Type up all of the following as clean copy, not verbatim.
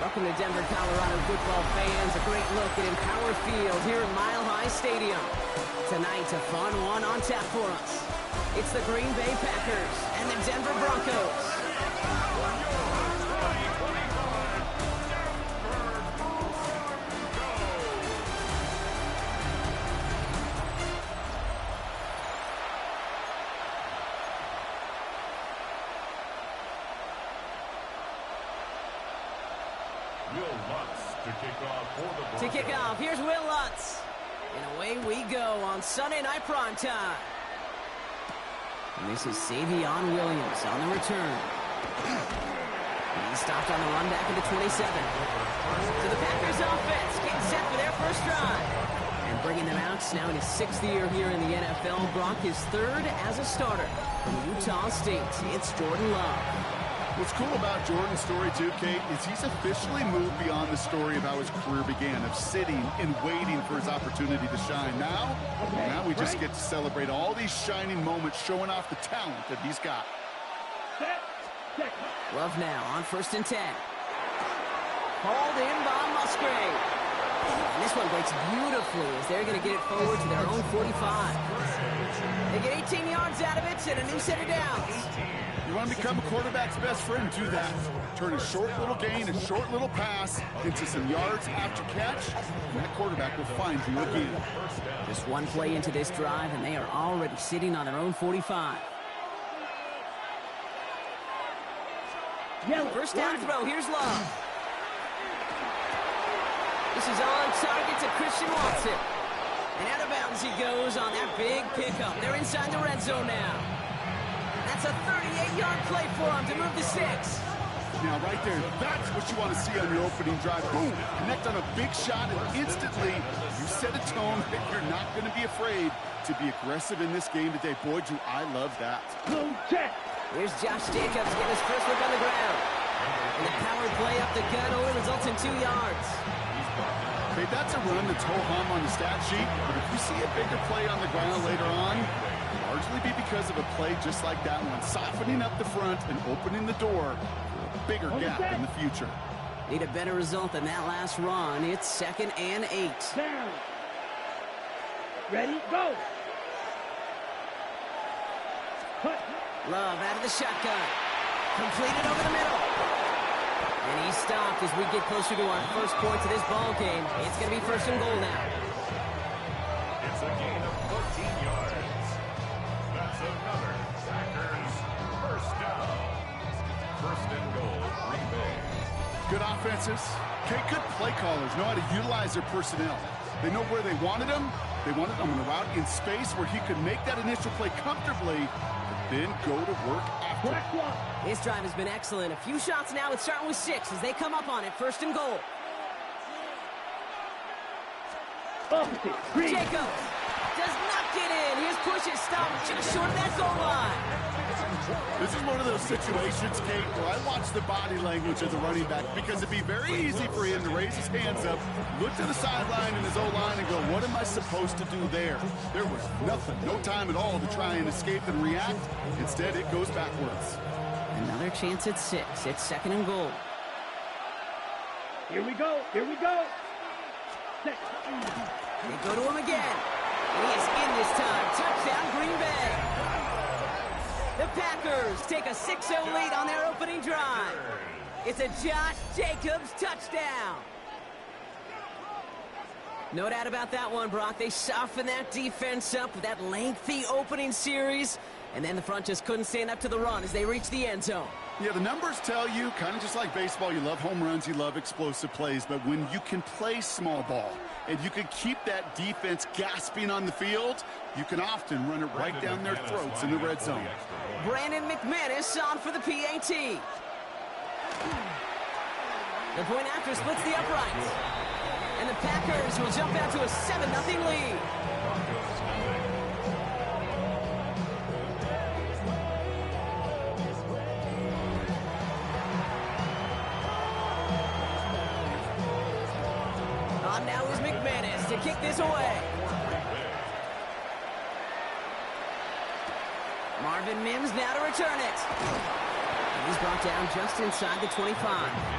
Welcome to Denver, Colorado football fans. A great look at Empower Field here at Mile High Stadium. Tonight, a fun one on tap for us. It's the Green Bay Packers and the Denver Broncos. To kick off, here's Will Lutz. And away we go on Sunday Night Primetime. And this is Savion Williams on the return. He stopped on the run back at the 27. So the Packers offense getting set for their first drive. And bringing them out now in his 6th year here in the NFL. Brock is 3rd as a starter from Utah State. It's Jordan Love. What's cool about Jordan's story, too, Kate, is he's officially moved beyond the story of how his career began, of sitting and waiting for his opportunity to shine. Now we just get to celebrate all these shining moments, showing off the talent that he's got. Love now on 1st and 10. Hauled in by Musgrave. And this one breaks beautifully as they're going to get it forward to their own 45. They get 18 yards out of it and a new set of downs. You want to become a quarterback's best friend, do that. Turn a short little gain, a short little pass into some yards after catch, and that quarterback will find you again. Just one play into this drive, and they are already sitting on their own 45. First down throw, here's Love. This is on target to Christian Watson. And out of bounds he goes on that big pickup. They're inside the red zone now. That's a 38-yard play for him to move to 6. Now, right there, that's what you want to see on your opening drive. Boom! Connect on a big shot, and instantly you set a tone that you're not going to be afraid to be aggressive in this game today. Boy, do I love that. Here's Josh Jacobs getting his first look on the ground. And the power play up the gut only results in 2 yards. Okay, that's a run that's ho-hum on the stat sheet, but if you see a bigger play on the ground later on, largely be because of a play just like that one, softening up the front and opening the door for a bigger gap in the future. Need a better result than that last run. It's 2nd and 8. Down. Ready, go. Cut. Love out of the shotgun. Completed over the middle. And he stopped as we get closer to our first point to this ball game. It's going to be 1st and goal now. It's a gain of 14 yards. That's another Packers first down. 1st and goal, Green Bay. Good offenses. Okay, good play callers know how to utilize their personnel. They know where they wanted them. They wanted them on a route in space where he could make that initial play comfortably, but then go to work after. This drive has been excellent. A few shots now. It's starting with 6 as they come up on it. 1st and goal. Jacobs does not get in. His push is stopped just short of that goal line. This is one of those situations, Kate, where I watch the body language of the running back because it'd be very easy for him to raise his hands up, look to the sideline and his O-line and go, what am I supposed to do there? There was nothing, no time at all to try and escape and react. Instead, it goes backwards. Another chance at 6. It's 2nd and goal. Here we go. Here we go. They go to him again. And he is in this time. Touchdown, Green Bay. The Packers take a 6-0 lead on their opening drive. It's a Josh Jacobs touchdown. No doubt about that one, Brock. They softened that defense up with that lengthy opening series. And then the front just couldn't stand up to the run as they reached the end zone. Yeah, the numbers tell you, kind of just like baseball, you love home runs, you love explosive plays, but when you can play small ball and you can keep that defense gasping on the field, you can often run it right down their throats in the red zone. Brandon McManus on for the PAT. The point after splits the uprights. And the Packers will jump out to a 7-0 lead. On now is McManus to kick this away. Marvin Mims now to return it. And he's brought down just inside the 25.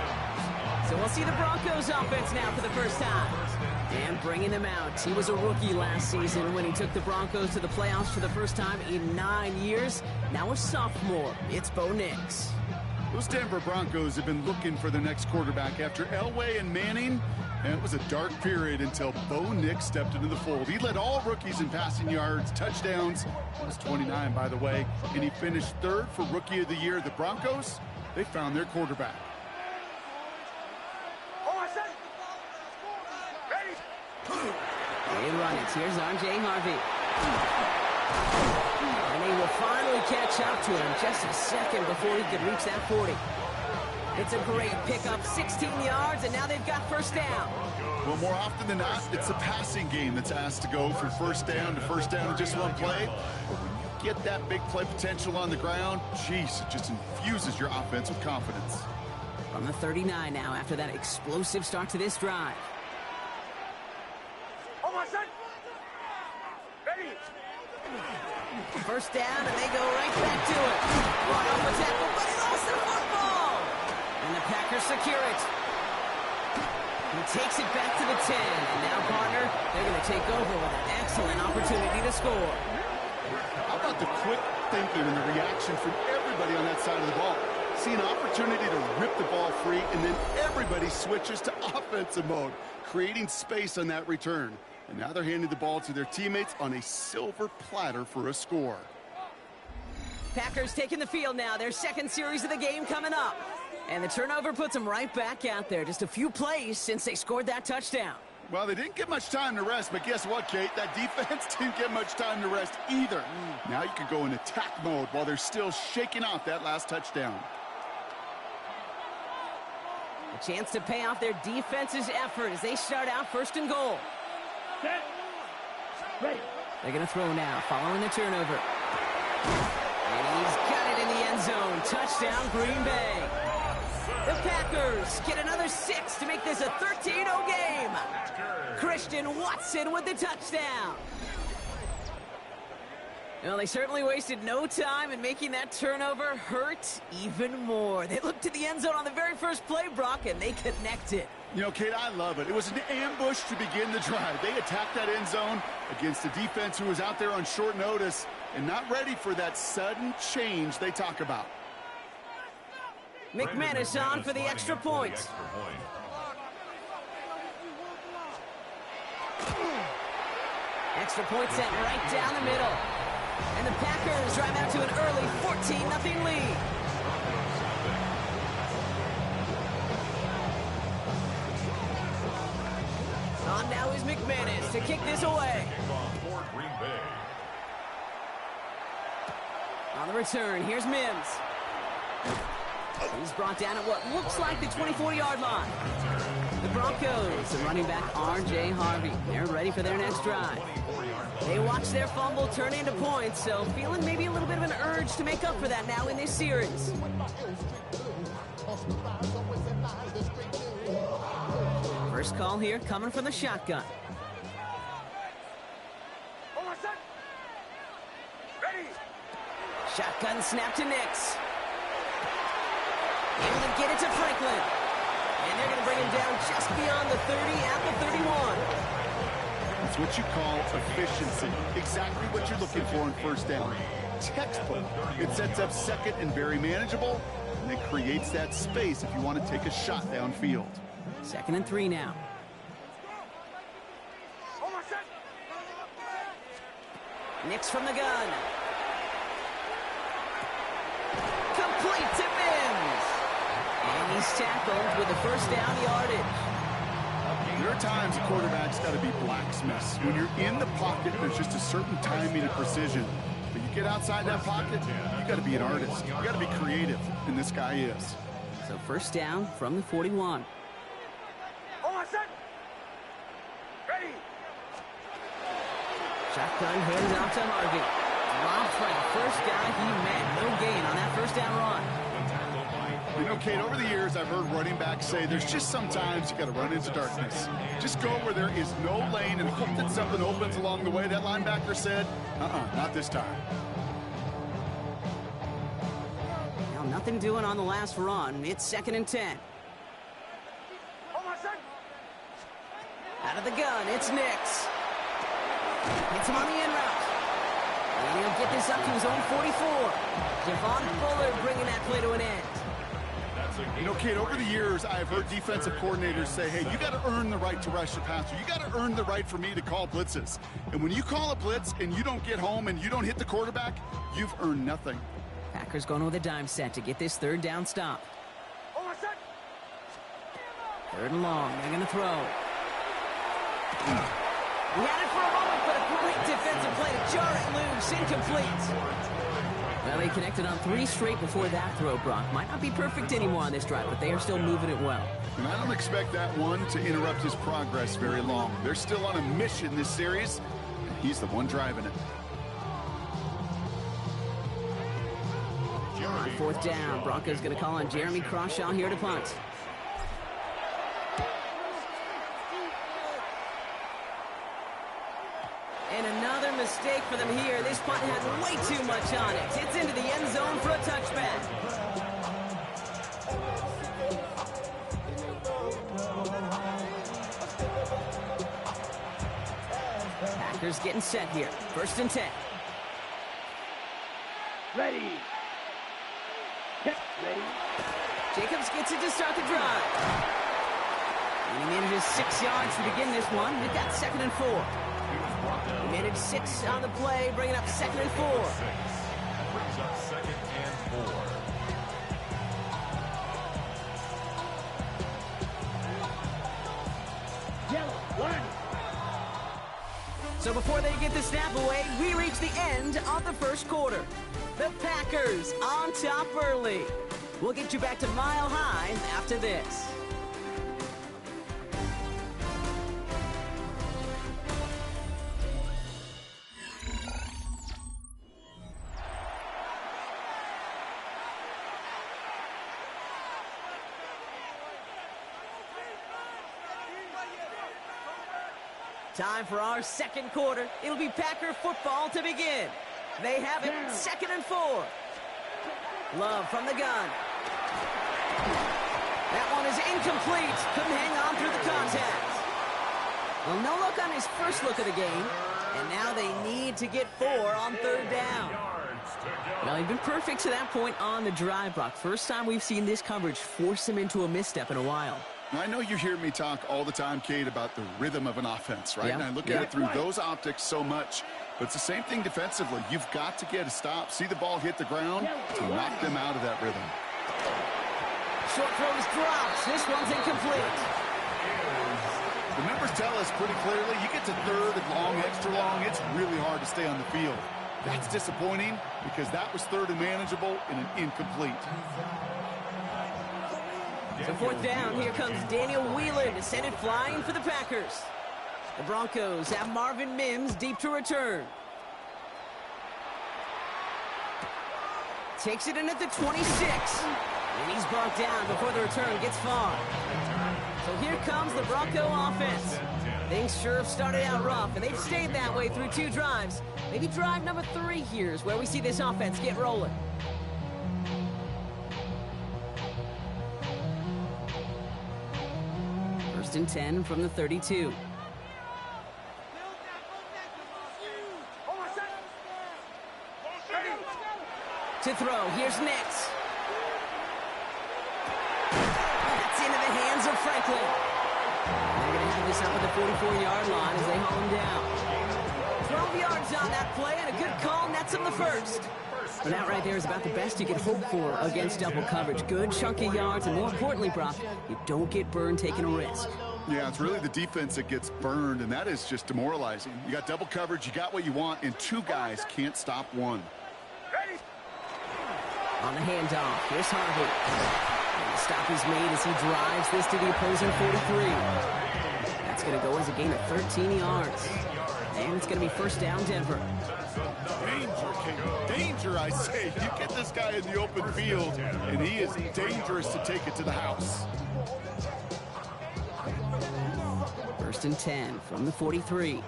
So we'll see the Broncos offense now for the first time. And bringing them out. He was a rookie last season when he took the Broncos to the playoffs for the first time in 9 years. Now a sophomore. It's Bo Nix. Those Denver Broncos have been looking for their next quarterback after Elway and Manning. And it was a dark period until Bo Nix stepped into the fold. He led all rookies in passing yards, touchdowns. He was 29, by the way. And he finished third for Rookie of the Year. The Broncos, they found their quarterback. They run it. Here's R.J. Harvey. And they will finally catch up to him just a second before he could reach that 40. It's a great pickup, 16 yards, and now they've got first down. Well, more often than not, it's the passing game that's asked to go from first down in just one play. But when you get that big play potential on the ground, geez, it just infuses your offense with confidence. From the 39 now after that explosive start to this drive. First down, and they go right back to it. Brought off a tackle, but he lost the football. And the Packers secure it. He takes it back to the 10. And now, partner, they're going to take over with an excellent opportunity to score. How about the quick thinking and the reaction from everybody on that side of the ball? See an opportunity to rip the ball free, and then everybody switches to offensive mode, creating space on that return. And now they're handing the ball to their teammates on a silver platter for a score. Packers taking the field now. Their second series of the game coming up. And the turnover puts them right back out there. Just a few plays since they scored that touchdown. Well, they didn't get much time to rest, but guess what, Kate? That defense didn't get much time to rest either. Now you can go in attack mode while they're still shaking off that last touchdown. A chance to pay off their defense's effort as they start out first and goal. Set. Ready. They're going to throw now, following the turnover. And he's got it in the end zone. Touchdown, Green Bay. The Packers get another 6 to make this a 13-0 game. Christian Watson with the touchdown. Well, they certainly wasted no time in making that turnover hurt even more. They looked to the end zone on the very first play, Brock, and they connected. You know, Kate, I love it. It was an ambush to begin the drive. They attacked that end zone against a defense who was out there on short notice and not ready for that sudden change they talk about. McManus on for the extra point. Extra point sent right down the middle. And the Packers drive out to an early 14-0 lead. On now is McManus to kick this away. On the return, here's Mims. He's brought down at what looks like the 24-yard line. The Broncos, the running back R.J. Harvey. They're ready for their next drive. They watch their fumble turn into points, so feeling maybe a little bit of an urge to make up for that now in this series. First call here coming from the shotgun. Shotgun snap to Nix. Able to get it to Franklin. And they're going to bring him down just beyond the 30 at the 31. It's what you call efficiency. Exactly what you're looking for in first down. Textbook. It sets up second and very manageable, and it creates that space if you want to take a shot downfield. 2nd and 3 now. Nix from the gun. Complete to Mims. And he's tackled with the first down yardage. There are times a quarterback's got to be blacksmiths. When you're in the pocket, there's just a certain timing and precision. But you get outside that pocket, you got to be an artist. You got to be creative, and this guy is. So first down from the 41. Shotgun handed off to Harvey. Dropped for the first guy he met. No gain on that first down run. You know, Kate, over the years, I've heard running backs say there's just sometimes you got to run into darkness. Just go where there is no lane and hope that something opens along the way. That linebacker said, not this time. Now nothing doing on the last run. It's 2nd and 10. Out of the gun, it's Nix. Hits him on the in route. And he'll get this up to his own 44. Javon Fuller bringing that play to an end. You know, kid, over the years, I've heard defensive coordinators say, hey, you got to earn the right to rush the passer. You got to earn the right for me to call blitzes. And when you call a blitz and you don't get home and you don't hit the quarterback, you've earned nothing. Packers going with a dime set to get this third down stop. Third and long. They're going to throw. He had it for a moment, but a great defensive play to jar it loose. Incomplete. Well, he connected on 3 straight before that throw, Brock. Might not be perfect anymore on this drive, but they are still moving it well. And I don't expect that one to interrupt his progress very long. They're still on a mission this series, and he's the one driving it. On fourth down, Broncos going to call on Jeremy Crawshaw here to punt. And another mistake for them here. This punt has way too much on it. It's into the end zone for a touchback. Packers getting set here. First and 10. Ready. Hit. Ready. Jacobs gets it to start the drive. And he manages 6 yards to begin this one. They've got 2nd and 4. He managed 6 on the play, bringing up 2nd and 4. Brings up 2nd and 4. Yellow. 1. So before they get the snap away, we reach the end of the first quarter. The Packers on top early. We'll get you back to Mile High after this. Time for our second quarter. It'll be Packer football to begin. They have it, 2nd and 4. Love from the gun. That one is incomplete. Couldn't hang on through the contact. Well, no look on his first look of the game. And now they need to get 4 on 3rd down. Well, he's been perfect to that point on the drive, Brock. First time we've seen this coverage force him into a misstep in a while. Now, I know you hear me talk all the time, Kate, about the rhythm of an offense, right? Yeah. And I look at it through those optics so much. But it's the same thing defensively. You've got to get a stop, see the ball hit the ground to knock them out of that rhythm. Short throw is dropped. This one's incomplete. The numbers tell us pretty clearly, you get to 3rd and long, extra long, it's really hard to stay on the field. That's disappointing because that was 3rd and manageable and an incomplete. So 4th down, here comes Daniel Whelan to send it flying for the Packers. The Broncos have Marvin Mims deep to return. Takes it in at the 26. And he's brought down before the return gets far. So here comes the Bronco offense. Things sure have started out rough, and they've stayed that way through 2 drives. Maybe drive number 3 here is where we see this offense get rolling. First and 10 from the 32. To throw, here's Nix. That's into the hands of Franklin. They're going to have this up at the 44-yard line as they haul him down. 12 yards on that play, and a good call nets him the first. And that right there is about the best you can hope for against double coverage. Good chunky yards, and more importantly, Brock, you don't get burned taking a risk. Yeah, it's really the defense that gets burned, and that is just demoralizing. You got double coverage, you got what you want, and 2 guys can't stop one. On the handoff, here's Harvey. And the stop is made as he drives this to the opposing 43. That's going to go as a gain of 13 yards. And it's going to be first down, Denver. Danger, King. Danger, I say. You get this guy in the open field, and he is dangerous to take it to the house. First and 10 from the 43.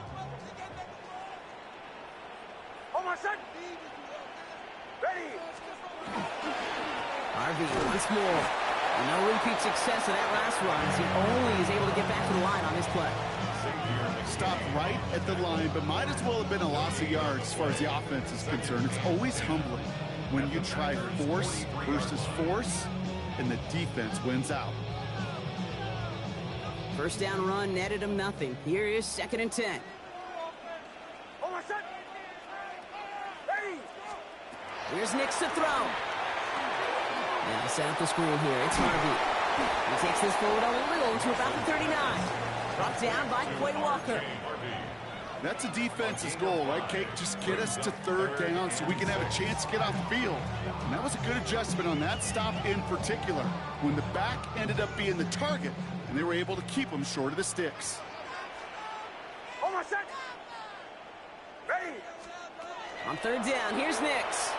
Harvey once more. No repeat success of that last run as he only is able to get back to the line on this play. Stopped right at the line, but might as well have been a loss of yards as far as the offense is concerned. It's always humbling when you try force versus force, and the defense wins out. First down run netted him nothing. Here is 2nd and 10. Here's Nix to throw. Now set up the screen here. It's Harvey. He takes this forward a little to about the 39. Brought down by Quay Walker. That's a defense's goal, right, Kate? Just get us to 3rd down so we can have a chance to get off the field. And that was a good adjustment on that stop in particular, when the back ended up being the target, and they were able to keep him short of the sticks. Ready. On 3rd down, here's Nix.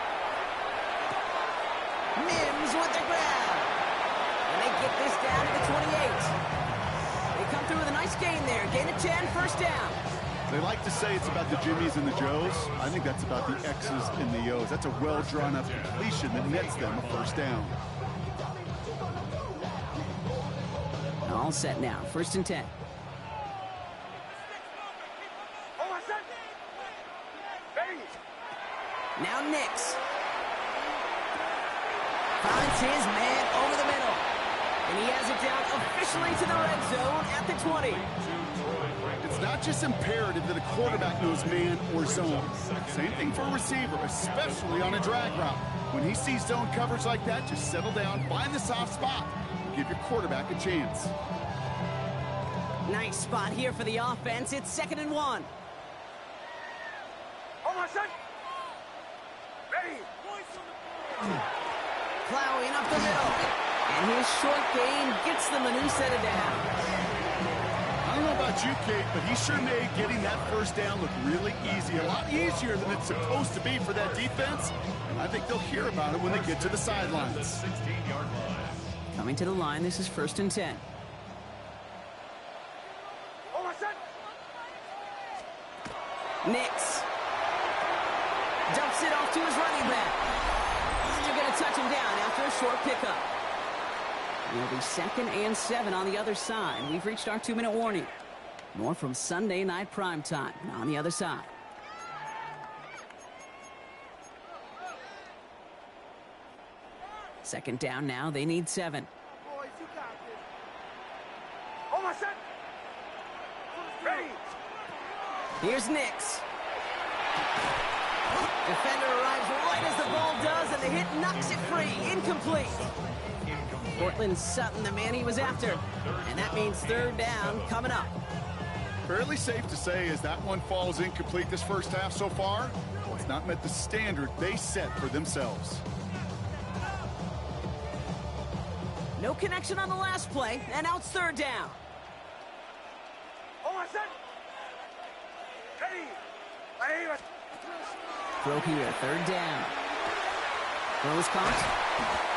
Mims with the grab. And they get this down to the 28. They come through with a nice gain there. Gain of 10, 1st down. They like to say it's about the Jimmies and the Joes. I think that's about the X's and the O's. That's a well-drawn-up completion that nets them a 1st down. All set now. 1st and 10. Now Nix. Finds his man over the middle. And he has it down officially to the red zone at the 20. It's not just imperative that a quarterback knows man or zone. Same thing for a receiver, especially on a drag route. When he sees zone coverage like that, just settle down, find the soft spot, and give your quarterback a chance. Nice spot here for the offense. It's 2nd and 1. Plowing up the middle. And his short gain gets them a new set of downs. I don't know about you, Kate, but he sure made getting that 1st down look really easy. A lot easier than it's supposed to be for that defense. And I think they'll hear about it when they get to the sidelines. Coming to the line, this is 1st and 10. Nix. Dumps it off to his running back. And they're going to touch him down after a short pickup. It'll be 2nd and 7 on the other side. We've reached our 2-minute warning. More from Sunday Night Primetime on the other side. Second down now. They need 7. Boys, you got this. Ready. Here's Nix. Defender arrives right as the ball does, and the hit knocks it free. Incomplete. Cortland Sutton, the man he was after. And that means 3rd down coming up. Fairly safe to say as that one falls incomplete this 1st half so far, it's not met the standard they set for themselves. No connection on the last play, and now it's 3rd down. Throw here, 3rd down. Throw is caught.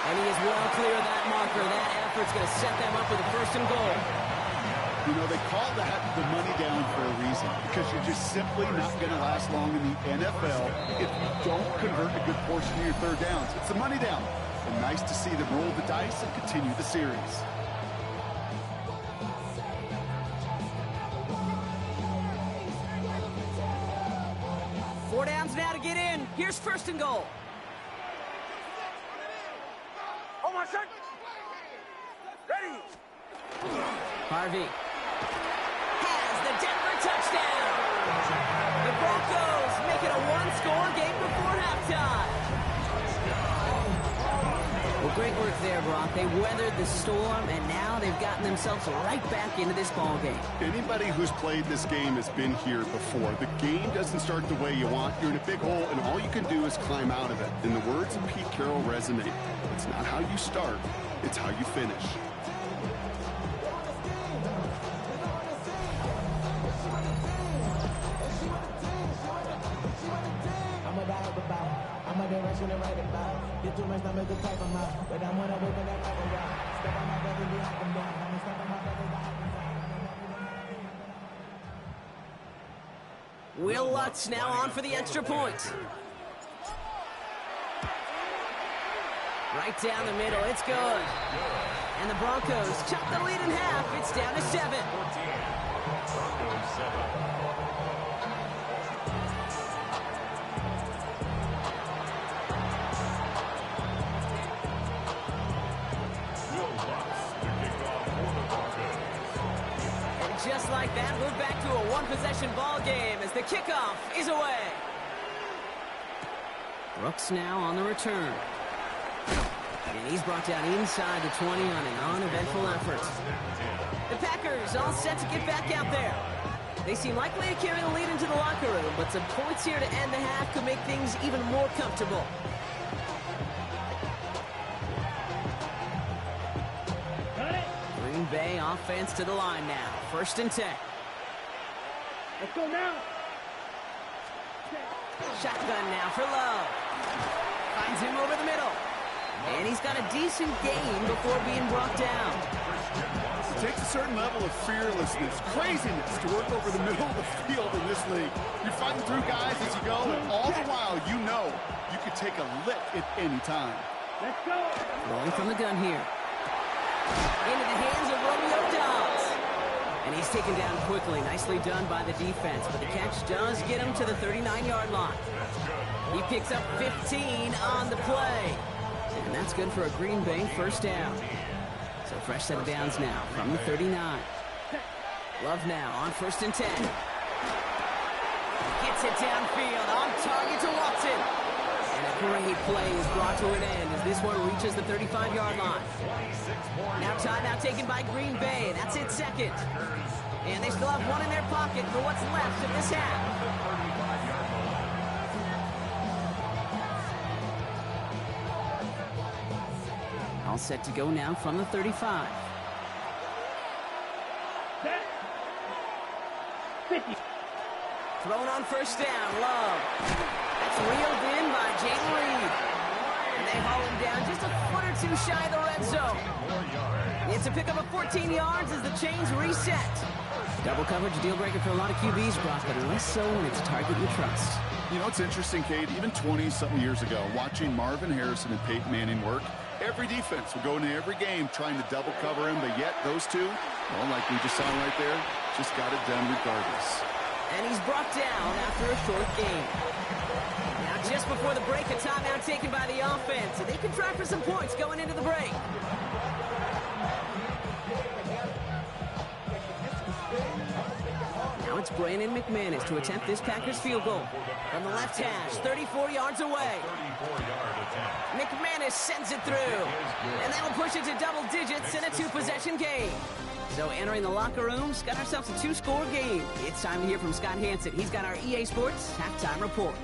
And he is well clear of that marker. That effort's going to set them up with a 1st and goal. You know, they call that the money down for a reason, because you're just simply not going to last long in the NFL if you don't convert a good portion of your 3rd downs. It's the money down. And nice to see them roll the dice and continue the series. Four downs now to get in. Here's 1st and goal. Ready. Harvey has the Denver touchdown. The Broncos make it a 1-score game before halftime. Well, great work there, Brock. They weathered the storm, and now they've gotten themselves right back into this ball game. Anybody who's played this game has been here before. The game doesn't start the way you want. You're in a big hole, and all you can do is climb out of it. And the words of Pete Carroll resonate. It's not how you start, it's how you finish. Will Lutz now on for the extra point. Right down the middle, it's good. And the Broncos chop the lead in half. It's down to 7. Broncos set up. Will Lutz to kick off for the Broncos. And just like that, we're back to a one-possession ball game as the kickoff is away. Brooks now on the return. And he's brought down inside the 20 on an uneventful effort. The Packers all set to get back out there. They seem likely to carry the lead into the locker room, but some points here to end the half could make things even more comfortable. Green Bay offense to the line now. 1st and 10. Let's go now. Shotgun now for Love. Finds him over the middle. And he's got a decent gain before being brought down. It takes a certain level of fearlessness, craziness to work over the middle of the field in this league. You're fighting through guys as you go, and all the while you know you could take a lick at any time. Let's go. Rolling from the gun here. Into the hands of Romeo Dobbs. And he's taken down quickly. Nicely done by the defense, but the catch does get him to the 39-yard line. He picks up 15 on the play. And that's good for a Green Bay 1st down. So fresh set of downs now from the 39. Love now on 1st and 10. Gets it downfield on target to Watson. And a great play is brought to an end as this one reaches the 35-yard line. Now timeout taken by Green Bay. That's it 2nd. And they still have one in their pocket for what's left of this half. All set to go now from the 35. 50. Thrown on 1st down, Love. That's reeled in by Jayden Reed. And they haul him down just a foot or two shy of the red zone. It's a pickup of 14 yards as the chains reset. Double coverage, a deal breaker for a lot of QBs, Brock, but less so when it's a target you trust. You know, it's interesting, Kate, even 20-something years ago, watching Marvin Harrison and Peyton Manning work, every defense would go into every game trying to double cover him, but yet those two, well, like we just saw right there, just got it done regardless. And he's brought down after a short game. Now, just before the break, a timeout taken by the offense, and they can try for some points going into the break. Now it's Brandon McManus to attempt this Packers field goal. From the left hash, 34 yards away. McManus sends it through. And that'll push it to double digits in a 2-possession game. So entering the locker room, got ourselves a 2-score game. It's time to hear from Scott Hansen. He's got our EA Sports halftime report.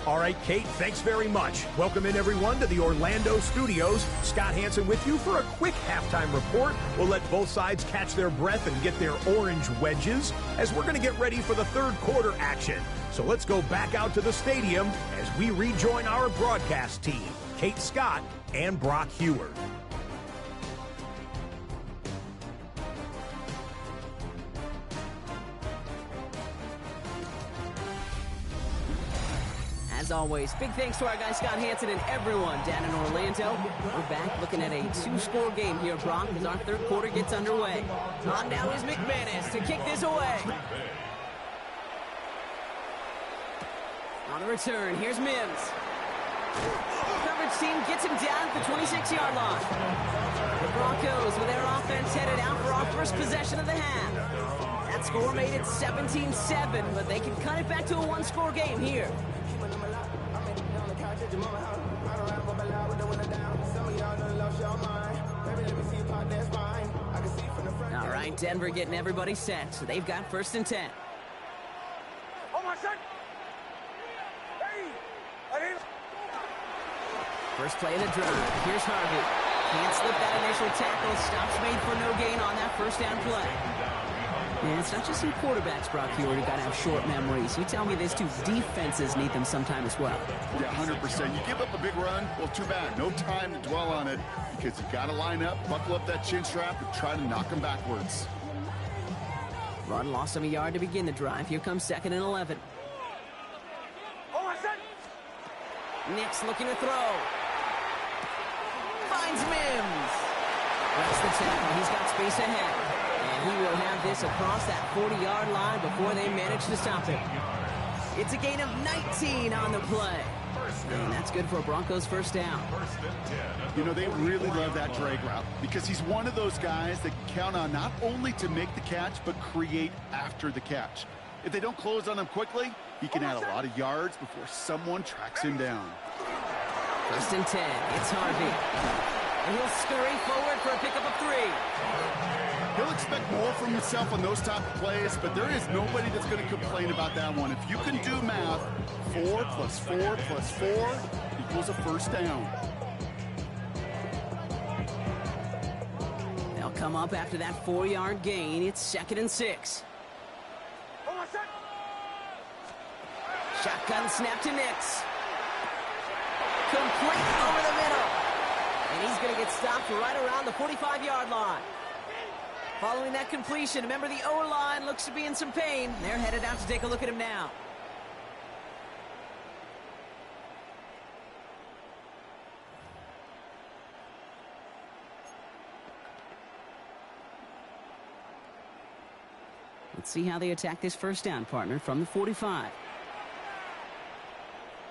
All right, Kate, thanks very much. Welcome in, everyone, to the Orlando studios. Scott Hansen with you for a quick halftime report. We'll let both sides catch their breath and get their orange wedges as we're going to get ready for the 3rd quarter action. So let's go back out to the stadium as we rejoin our broadcast team, Kate Scott and Brock Heward. As always, big thanks to our guy Scott Hansen and everyone down in Orlando. We're back looking at a 2-score game here, Brock, as our 3rd quarter gets underway. On now is McManus to kick this away. On the return, here's Mims. Coverage team gets him down at the 26-yard line. The Broncos with their offense headed out for our 1st possession of the half. That score made it 17-7, but they can cut it back to a 1-score game here. All right, Denver getting everybody set, so they've got 1st and 10. Oh my son. Hey. First play of the drive. Here's Harvey. Can't slip that initial tackle. Stops made for no gain on that 1st down play. And it's not just some quarterbacks, Brock Heward, who got to have short memories. You tell me these two defenses need them sometime as well. Yeah, 100%. You give up a big run, well, too bad. No time to dwell on it because you got to line up, buckle up that chin strap, and try to knock them backwards. Run lost him a yard to begin the drive. Here comes 2nd and 11. Oh my son. Nix looking to throw. Finds Mims. That's the tackle. He's got space ahead. And he will have this across that 40-yard line before they manage to stop him. It's a gain of 19 on the play. And that's good for a Broncos first down. You know, they really love that drag route because he's one of those guys that can count on not only to make the catch, but create after the catch. If they don't close on him quickly, he can add a lot of yards before someone tracks him down. First and 10, it's Harvey. And he'll scurry forward for a pickup of 3. He'll expect more from himself on those type of plays, but there is nobody that's going to complain about that one. If you can do math, 4 plus 4 plus 4 equals a first down. They'll come up after that 4-yard gain. It's 2nd and 6. Shotgun snap to Nix. Complete over the middle. And he's going to get stopped right around the 45-yard line. Following that completion, remember the O-line looks to be in some pain. They're headed out to take a look at him now. Let's see how they attack this first down, partner, from the 45.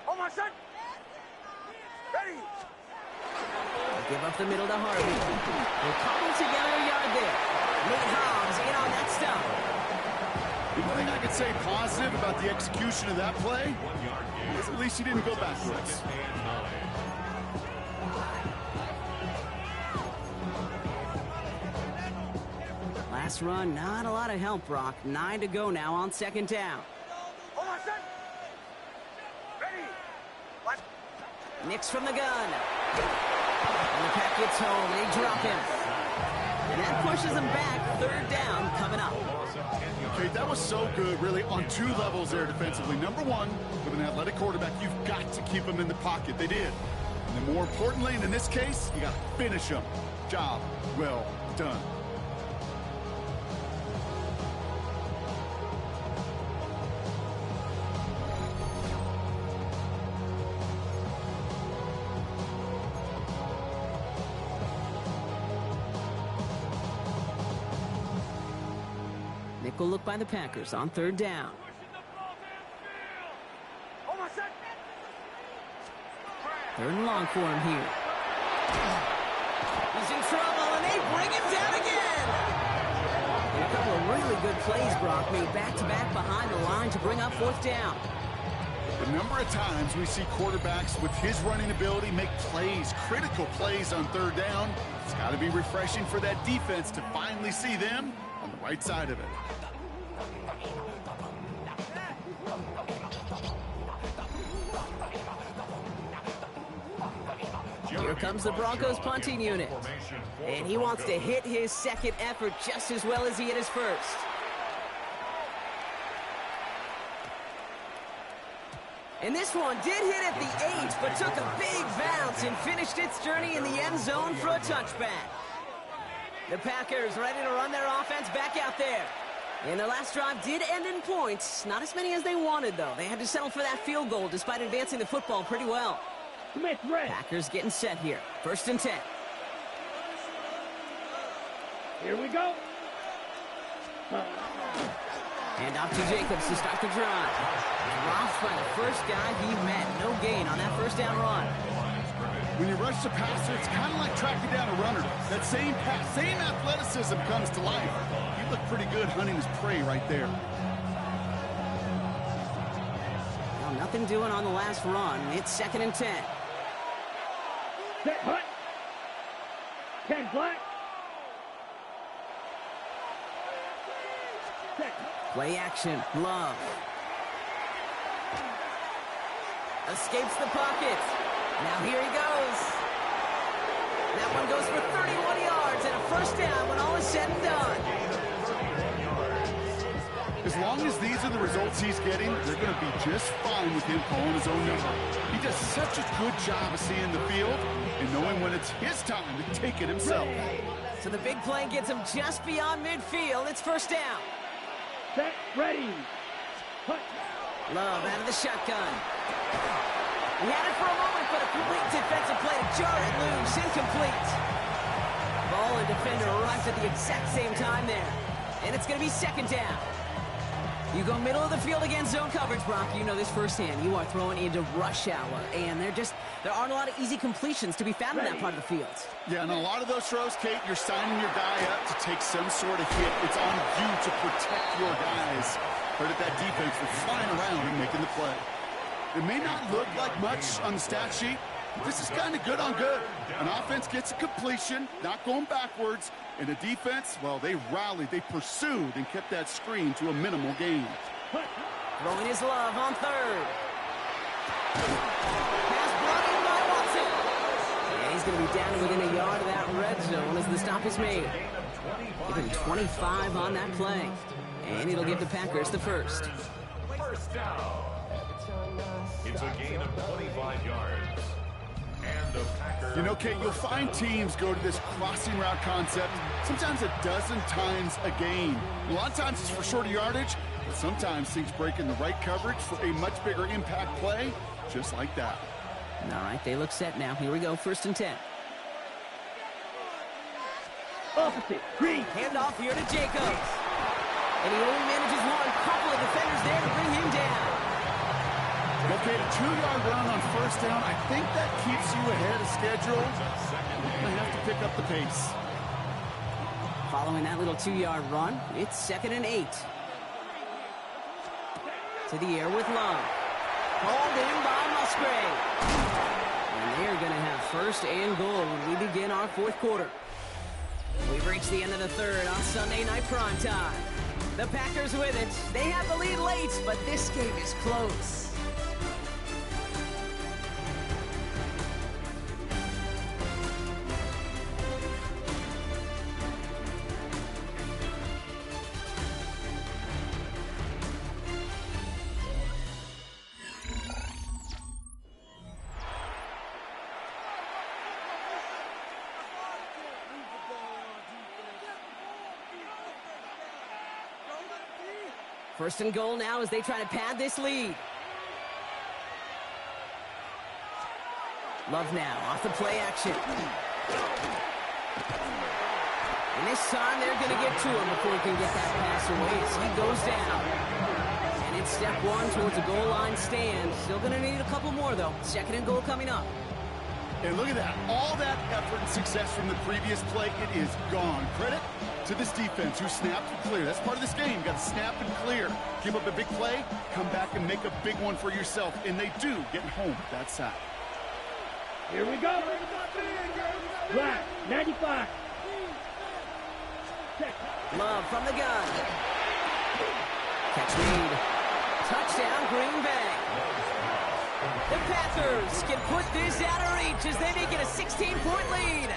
Oh, my son! Ready! Give up the middle to Harvey. They'll cobble together a yard there. Nate Hobbs in on that stop. The one thing I could say positive about the execution of that play is at least he didn't go backwards. Last run, not a lot of help, Brock. 9 to go now on 2nd down. Oh, my son! Ready! What? Nix from the gun. And the pack gets home, and they drop him. And that pushes him back. 3rd down coming up. Okay, that was so good, really, on 2 levels there defensively. Number 1, with an athletic quarterback, you've got to keep him in the pocket. They did. And then more importantly, and in this case, you got to finish him. Job well done. Nickel look by the Packers on 3rd down. Oh, my son! 3rd and long for him here. He's in trouble, and they bring him down again. And a couple of really good plays, Brock, made back-to-back behind the line to bring up 4th down. The number of times we see quarterbacks with his running ability make plays, critical plays on 3rd down, it's got to be refreshing for that defense to finally see them on the right side of it. Here comes the Broncos punting unit. And he wants to hit his 2nd effort just as well as he hit his 1st. And this one did hit at the 8, but took a big bounce and finished its journey in the end zone for a touchback. The Packers ready to run their offense back out there. And their last drive did end in points. Not as many as they wanted, though. They had to settle for that field goal despite advancing the football pretty well. Packers getting set here. 1st and 10. Here we go. Hand off to Jacobs to start the drive. Dropped by the first guy he met. No gain on that 1st down run. When you rush the passer, it's kind of like tracking down a runner. That same pass, same athleticism comes to life. He looked pretty good hunting his prey right there. Well, nothing doing on the last run. It's 2nd and 10. Set, hut. 10 black. Set. Play action. Love. Escapes the pocket. Now here he goes. That one goes for 31 yards and a 1st down when all is said and done. As long as these are the results he's getting, they're going to be just fine with him calling his own number. He does such a good job of seeing the field and knowing when it's his time to take it himself. So the big play gets him just beyond midfield. It's 1st down. Set, ready. Hut. Love out of the shotgun. He had it for a moment, but a complete defensive play to jar it loose. Incomplete. Ball and defender arrived at the exact same time there. And it's going to be second down. You go middle of the field against zone coverage, Brock. You know this firsthand. You are throwing into rush hour, and there aren't a lot of easy completions to be found in that part of the field. Yeah, and a lot of those throws, Kate, you're signing your guy up to take some sort of hit. It's on you to protect your guys. Credit that defense for flying around and making the play. It may not look like much on the stat sheet, but this is kind of good on good. An offense gets a completion, not going backwards, and the defense, well, they rallied, they pursued, and kept that screen to a minimal gain. Throwing his love on third. Pass brought in by Watson. And he's going to be down within a yard of that red zone as the stop is made. Give him 25 on that play. And it'll give the Packers the first. First down. It's a gain of 25 yards. And the Packers... You know, Kate, you'll find teams go to this crossing route concept sometimes a dozen times a game. A lot of times it's for shorter yardage, but sometimes things break in the right coverage for a much bigger impact play, just like that. All right, they look set now. Here we go, 1st and 10. Opposite. Green. Handoff here to Jacobs. And he only manages one. Couple of defenders there to bring him down. Okay, a 2-yard run on 1st down. I think that keeps you ahead of schedule. You're going to have to pick up the pace. Following that little 2-yard run, it's 2nd and 8. To the air with Love. Hauled in by Musgrave. And they're going to have 1st and goal when we begin our 4th quarter. We've reached the end of the 3rd on Sunday Night Primetime. The Packers with it. They have the lead late, but this game is close. First and goal now as they try to pad this lead. Love now off the play action. And this time they're going to get to him before he can get that pass away as he goes down. And it's step 1 towards a goal line stand. Still going to need a couple more though. 2nd and goal coming up. And look at that. All that effort and success from the previous play, it is gone. Credit to this defense who snapped and clear. That's part of this game. You got to snap and clear. Give up a big play, come back and make a big one for yourself. And they do get home with that sack. Here we go. Black, 95. Love from the gun. Catch lead. Touchdown, Green Bay. The Packers can put this out of reach as they make it a 16-point lead.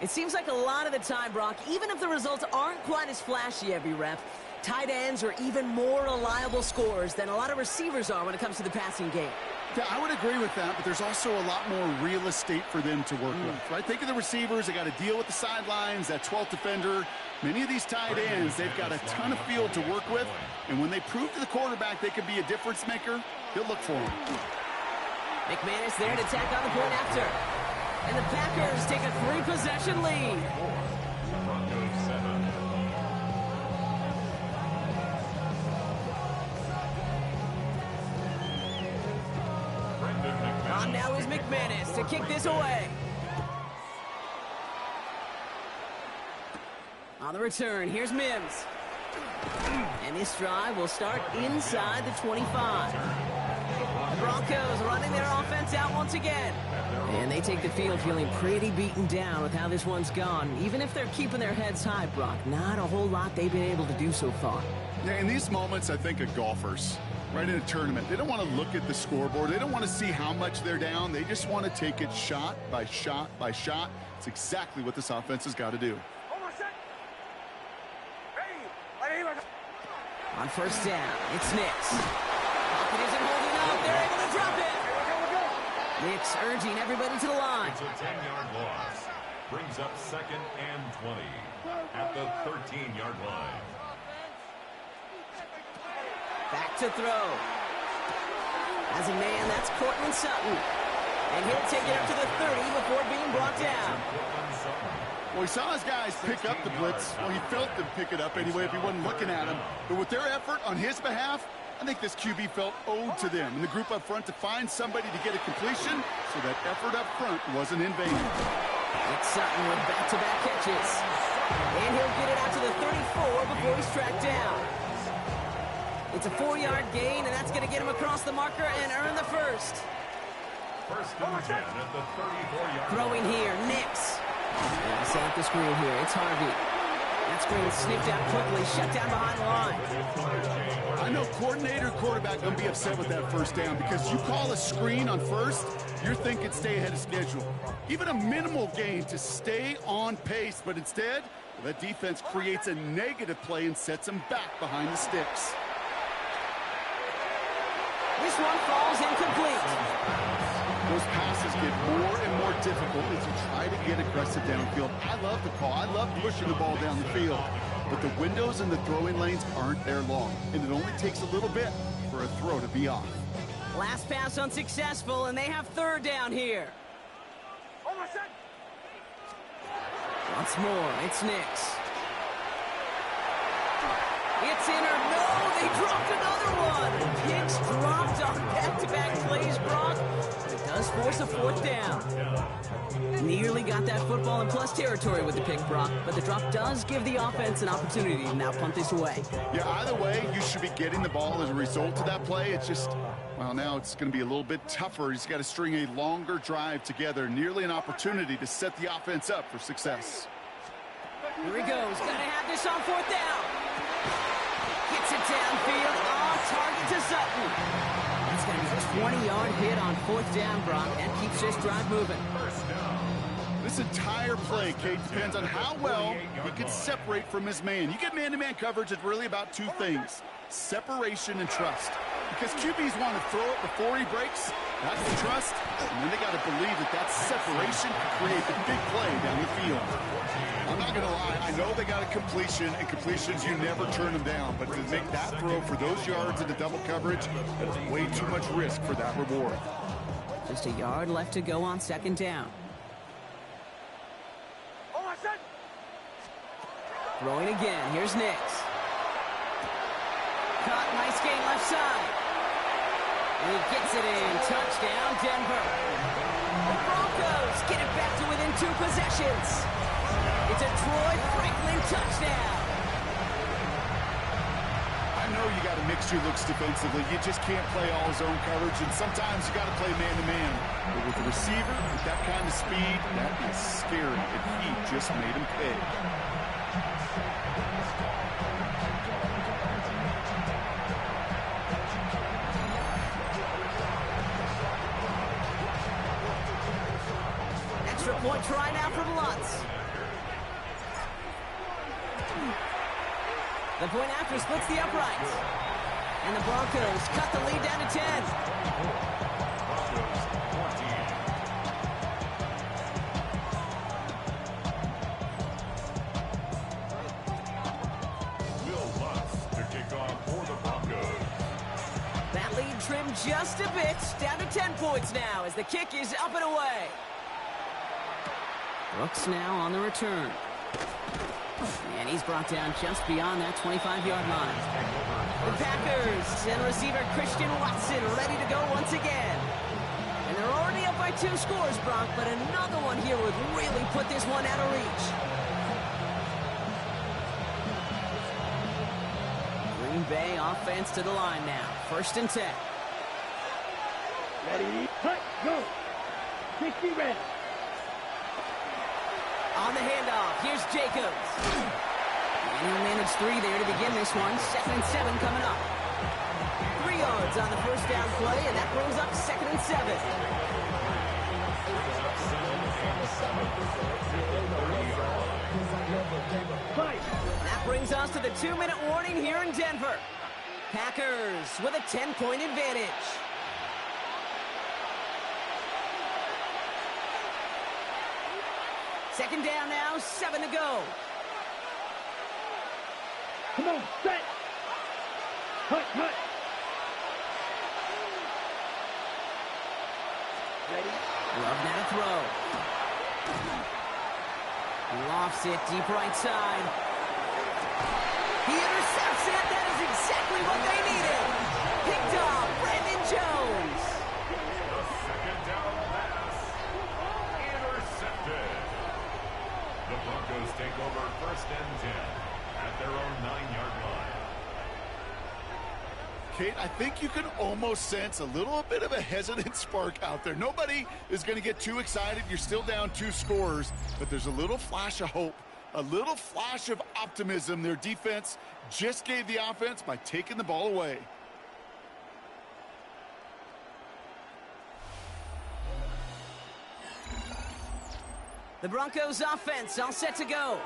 It seems like a lot of the time, Brock, even if the results aren't quite as flashy every rep, tight ends are even more reliable scorers than a lot of receivers are when it comes to the passing game. Yeah, I would agree with that, but there's also a lot more real estate for them to work with, right? Think of the receivers. They got to deal with the sidelines, that 12th defender. Many of these tight ends, they've got a ton of field to work with, and when they prove to the quarterback they can be a difference maker, he'll look for them. McManus there to tack on the point after. And the Packers take a 3-possession lead. Broncos 7. On now is McManus to kick this away. On the return, here's Mims. And this drive will start inside the 25. The Broncos running their offense out once again. And they take the field feeling pretty beaten down with how this one's gone. Even if they're keeping their heads high, Brock, not a whole lot they've been able to do so far. Yeah, in these moments, I think of golfers, right, in a tournament. They don't want to look at the scoreboard. They don't want to see how much they're down. They just want to take it shot by shot by shot. It's exactly what this offense has got to do. On first down, it's Nix. Pocket isn't holding up. They're able to drop it. Nix urging everybody to the line. It's a 10-yard loss. Brings up 2nd and 20 at the 13-yard line. Back to throw. As a man, that's Cortland Sutton. And he'll take it up to the 30 before being brought down. Well, he saw his guys pick up the blitz. Well, he felt them pick it up anyway if he wasn't looking at him. But with their effort on his behalf, I think this QB felt owed to them and the group up front to find somebody to get a completion, so that effort up front wasn't in vain. It's Sutton with back-to-back catches. And he'll get it out to the 34 before he's tracked down. It's a 4-yard gain, and that's going to get him across the marker and earn the first. First and 10 at the 34-yard line. Throwing here, Nix. Yeah, set up the screen here. It's Harvey. That screen sniffed out quickly, shut down behind the line. I know coordinator quarterback going to be upset with that first down, because you call a screen on first, you're thinking stay ahead of schedule. Even a minimal gain to stay on pace, but instead, that defense creates a negative play and sets them back behind the sticks. This one falls incomplete. Those passes get more and more difficult as you try to get aggressive downfield. I love the call. I love pushing the ball down the field. But the windows and the throwing lanes aren't there long, and it only takes a little bit for a throw to be off. Last pass unsuccessful, and they have third down here. Once more, it's Nix. It's in or no, they dropped another one. Picks dropped on back-to-back plays, Brock. It does force a fourth down. Nearly got that football in plus territory with the pick, Brock, but the drop does give the offense an opportunity to now punt this away. Yeah, either way, you should be getting the ball as a result of that play. It's just, well, now it's going to be a little bit tougher. He's got to string a longer drive together, nearly an opportunity to set the offense up for success. Here he goes. Got to have this on fourth down. Gets it downfield, on target to Sutton. That's going to be a 20-yard hit on fourth down, Brock. That keeps this drive moving. This entire play, Kate, depends on how well he can separate from his man. You get man-to-man coverage, it's really about two things: separation and trust. Because QBs want to throw it before he breaks. That's the trust. And then they got to believe that that separation can create the big play down the field. I'm not going to lie. I know they got a completion, and completions, you never turn them down. But to make that throw for those yards into double coverage, that's way too much risk for that reward. Just a yard left to go on second down. Throwing again. Here's Nix. Caught. Nice gain left side. And he gets it in. Touchdown, Denver. The Broncos get it back to within 2 possessions. It's a Troy Franklin touchdown. I know you got to mix your looks defensively. You just can't play all zone coverage, and sometimes you got to play man-to-man. But with the receiver, with that kind of speed, that is scary, and he just made him pay. Extra point try now from Lutz. The point after splits the uprights. And the Broncos cut the lead down to 10. Will Lutz to kick off for the Broncos. That lead trimmed just a bit, down to 10 points now as the kick is up and away. Brooks now on the return. And he's brought down just beyond that 25-yard line. The Packers and receiver Christian Watson ready to go once again. And they're already up by 2 scores, Brock, but another one here would really put this one out of reach. Green Bay offense to the line now. 1st and 10. Ready, cut, go. 60 ready. On the handoff, here's Jacobs. And he'll manage 3 there to begin this one. 2nd and 7 coming up. 3 yards on the first down play, and that brings up 2nd and 7. That brings us to the 2-minute warning here in Denver. Packers with a 10-point advantage. Second down now, 7 to go. Come on, set. Cut, cut. Ready, Love now to throw. Lofts it deep right side. He intercepts it. That is exactly what they needed. Picked off Brandon Jones. The second down pass. Intercepted. The Broncos take over 1st and 10 at their own 9-yard line. Kate, I think you can almost sense a little bit of a hesitant spark out there. Nobody is going to get too excited. You're still down 2 scores, but there's a little flash of hope, a little flash of optimism. Their defense just gave the offense by taking the ball away. The Broncos offense all set to go.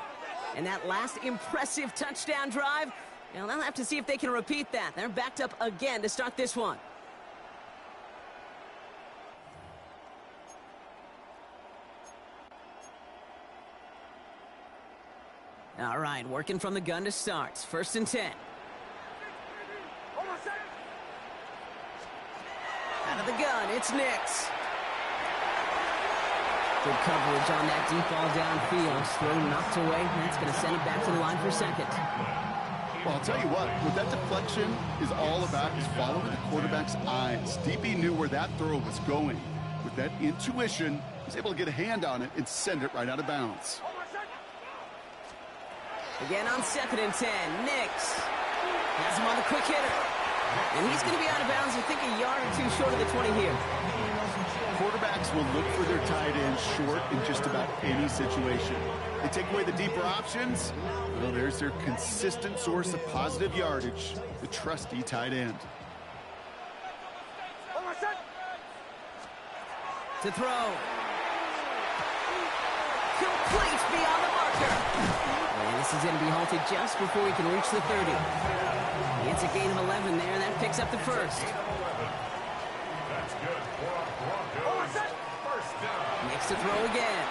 And that last impressive touchdown drive, they'll have to see if they can repeat that. They're backed up again to start this one. All right, working from the gun to start. 1st and 10. Out of the gun, it's Nix. Good coverage on that deep ball downfield. Throw knocked away. That's going to send it back to the line for 2nd. Well, I'll tell you what that deflection is all about is following the quarterback's eyes. DB knew where that throw was going. With that intuition, he was able to get a hand on it and send it right out of bounds. Again on 2nd and 10. Nix has him on the quick hitter. And he's going to be out of bounds, I think, a yard or 2 short of the 20 here. Quarterbacks will look for their tight end short in just about any situation. They take away the deeper options. Well, there's their consistent source of positive yardage, the trusty tight end. To throw. Complete beyond the marker. And this is going to be halted just before he can reach the 30. It's a gain of 11 there. That picks up the 1st. That's good for a Broncos 1st down. Makes the throw again.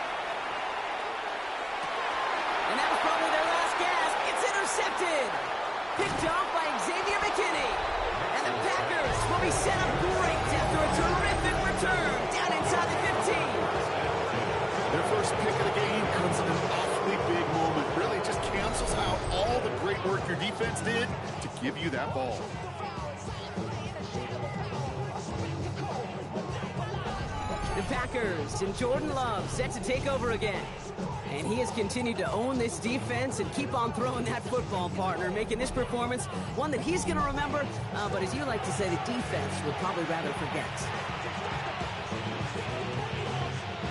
And that was probably their last gasp. It's intercepted. Picked off by Xavier McKinney. And the Packers will be set up great after a terrific return down inside the 15. Their first pick of the game comes in an awfully big moment. Really just cancels out all the great work your defense did to give you that ball. The Packers and Jordan Love set to take over again. And he has continued to own this defense and keep on throwing that football, partner, making this performance one that he's going to remember, but as you like to say, the defense would probably rather forget.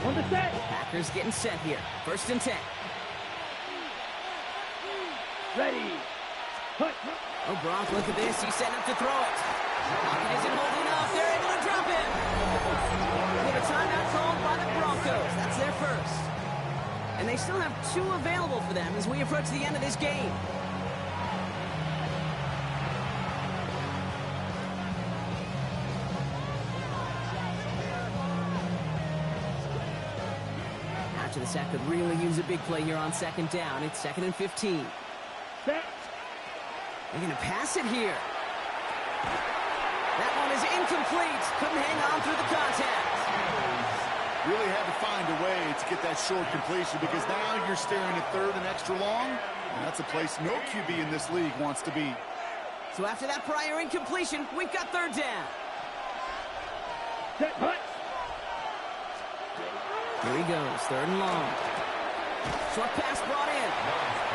On the set. Packers getting set here. 1st and 10. Ready. Hut. Oh, Gronk, look at this. He's setting up to throw it. Pocket isn't holding up. They're able to drop him. We have a timeout called by the Broncos. That's their first. And they still have 2 available for them as we approach the end of this game. After the sack could really use a big play here on 2nd down. It's 2nd and 15. Set. They're going to pass it here. That one is incomplete. Couldn't hang on through the contact. Really had to find a way to get that short completion because now you're staring at 3rd and extra long. And that's a place no QB in this league wants to be. So after that prior incompletion, we've got 3rd down. Set. Hut. Here he goes, 3rd and long. Short pass brought in.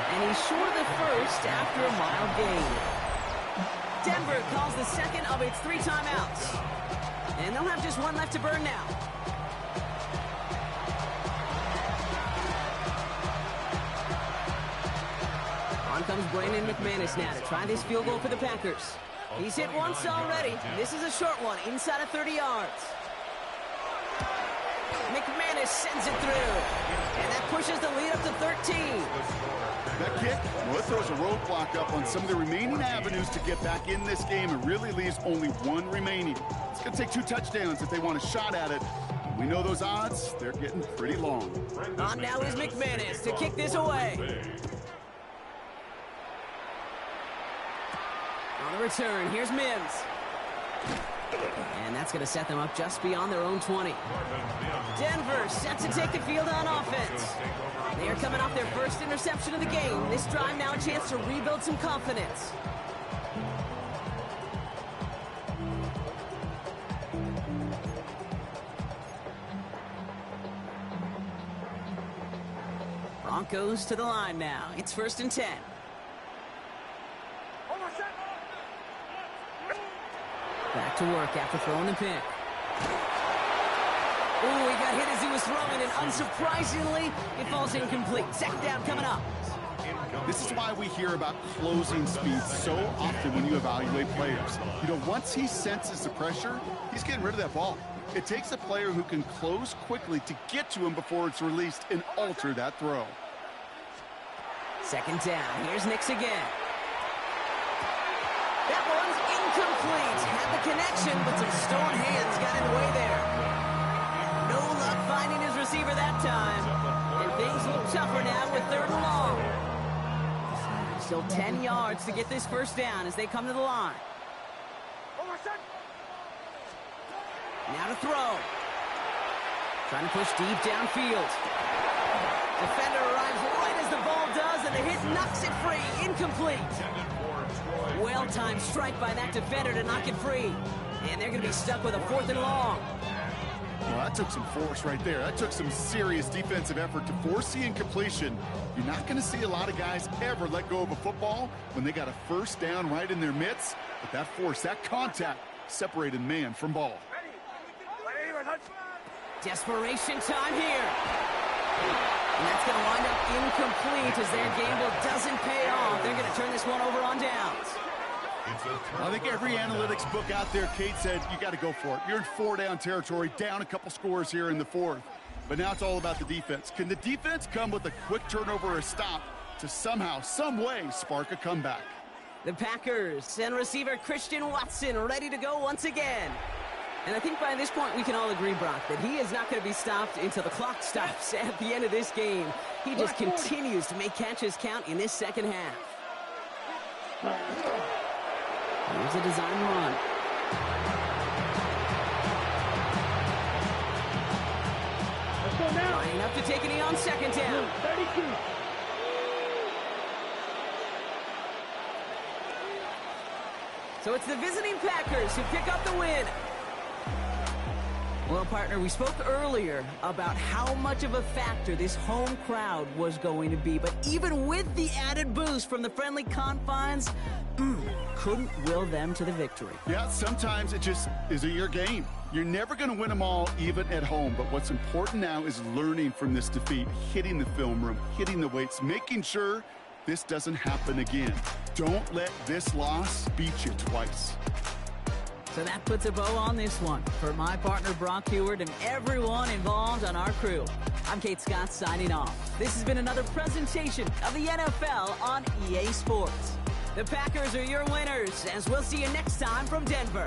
And he's short of the 1st after a mild gain. Denver calls the 2nd of its 3 timeouts. And they'll have just 1 left to burn now. On comes Brandon McManus now to try this field goal for the Packers. He's hit once already. This is a short one, inside of 30 yards. McManus sends it through. And that pushes the lead up to 13. That kick, well, it throws a roadblock up on some of the remaining avenues to get back in this game and really leaves only 1 remaining. It's going to take 2 touchdowns if they want a shot at it. We know those odds, they're getting pretty long. On now is McManus to kick this away. On the return, here's Mims. And that's going to set them up just beyond their own 20. Denver set to take the field on offense. They are coming off their first interception of the game. This drive now a chance to rebuild some confidence. Broncos to the line now. It's 1st and 10. Back to work after throwing the pick. Oh, he got hit as he was throwing, and unsurprisingly, it falls incomplete. 2nd down coming up. This is why we hear about closing speed so often when you evaluate players. You know, once he senses the pressure, he's getting rid of that ball. It takes a player who can close quickly to get to him before it's released and alter that throw. 2nd down. Here's Nix again. That one's incomplete. Had the connection, but some stone hands got in the way there. No luck finding his receiver that time. And things look tougher now with 3rd and long. Still 10 yards to get this 1st down as they come to the line. Now to throw. Trying to push deep downfield. Defender arrives right as the ball does, and the hit knocks it free. Incomplete. Well-timed strike by that defender to knock it free. And they're going to be stuck with a 4th and long. Well, that took some force right there. That took some serious defensive effort to force the incompletion. You're not going to see a lot of guys ever let go of a football when they got a 1st down right in their midst. But that force, that contact, separated man from ball. Desperation time here. And that's going to wind up incomplete as their gamble doesn't pay off. They're going to turn this one over on downs. I think every analytics book out there, Kate, said you got to go for it. You're in 4-down territory, down a couple scores here in the 4th. But now it's all about the defense. Can the defense come with a quick turnover or a stop to somehow, some way, spark a comeback? The Packers send receiver Christian Watson ready to go once again. And I think by this point we can all agree, Brock, that he is not going to be stopped until the clock stops at the end of this game. He just continues to make catches count in this 2nd half. Here's a design run. Let's go now. Lining up to take a knee on 2nd down. 32. So it's the visiting Packers who pick up the win. Well, partner, we spoke earlier about how much of a factor this home crowd was going to be. But even with the added boost from the friendly confines, couldn't will them to the victory. Yeah, sometimes it just isn't your game. You're never going to win them all, even at home. But what's important now is learning from this defeat, hitting the film room, hitting the weights, making sure this doesn't happen again. Don't let this loss beat you twice. So that puts a bow on this one. For my partner, Brock Heward, and everyone involved on our crew, I'm Kate Scott signing off. This has been another presentation of the NFL on EA Sports. The Packers are your winners, as we'll see you next time from Denver.